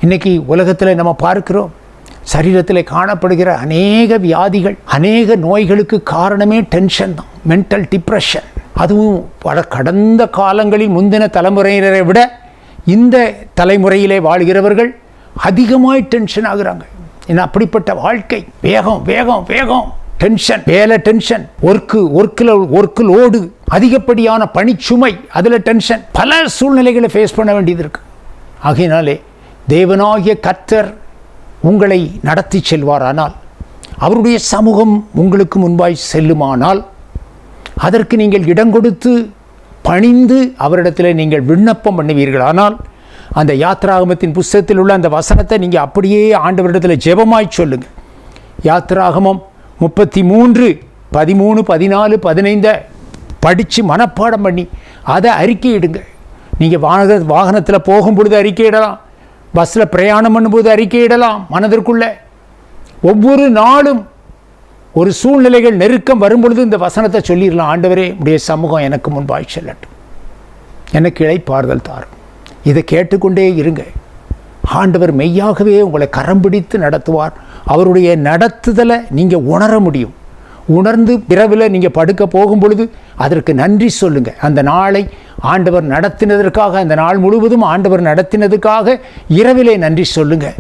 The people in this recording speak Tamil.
இன்றைக்கி உலகத்தில் நம்ம பார்க்கிறோம், சரீரத்தில் காணப்படுகிற அநேக வியாதிகள், அநேக நோய்களுக்கு காரணமே டென்ஷன் தான், மென்டல் டிப்ரெஷன். அதுவும் கடந்த காலங்களில் முந்தின தலைமுறையினரை விட இந்த தலைமுறையிலே வாழ்கிறவர்கள் அதிகமாய் டென்ஷன் ஆகுறாங்க. ஏன்னா அப்படிப்பட்ட வாழ்க்கை, வேகம் வேகம் வேகம், டென்ஷன், வேலை டென்ஷன், ஒர்க்கு லோடு, அதிகப்படியான பணிச்சுமை, அதில் டென்ஷன், பல சூழ்நிலைகளை ஃபேஸ் பண்ண வேண்டியது இருக்கு. ஆகையினாலே தேவனாகிய கர்த்தர் உங்களை நடத்தி செல்வாரானால், அவருடைய சமூகம் உங்களுக்கு முன்பாய் செல்லுமானால், அதற்கு நீங்கள் இடம் கொடுத்து பணிந்து அவரிடத்தில் நீங்கள் விண்ணப்பம் பண்ணுவீர்களானால், அந்த யாத்ராகமத்தின் புஸ்தகத்தில் உள்ள அந்த வசனத்தை நீங்கள் அப்படியே ஆண்டவரிடத்தில் ஜெபமாய் சொல்லுங்கள். யாத்ராகமம் 33, 13, 14, 15 படித்து மனப்பாடம் பண்ணி அதை அறிக்கையிடுங்க. நீங்கள் வாகனத்தில் போகும்பொழுது அறிக்கையிடலாம், பஸ்ஸில் பிரயாணம் பண்ணும்போது அறிக்கையிடலாம். மனதிற்குள்ளே ஒவ்வொரு நாளும் ஒரு சூழ்நிலைகள் நெருக்கம் வரும்பொழுது இந்த வசனத்தை சொல்லிடலாம். ஆண்டவரே, உடைய சமூகம் எனக்கு முன்பாய் செல்லட்டும், எனக்கு இளைப்பாறுதல் தாரும். இதை கேட்டுக்கொண்டே இருங்க. ஆண்டவர் மெய்யாகவே உங்களை கரம் பிடித்து நடத்துவார். அவருடைய நடத்துதலை நீங்கள் உணர முடியும். உணர்ந்து இரவில் நீங்கள் படுக்க போகும் பொழுது அதற்கு நன்றி சொல்லுங்கள். அந்த நாளை ஆண்டவர் நடத்தினதற்காக, அந்த நாள் முழுவதும் ஆண்டவர் நடத்தினதுக்காக இரவிலே நன்றி சொல்லுங்கள்.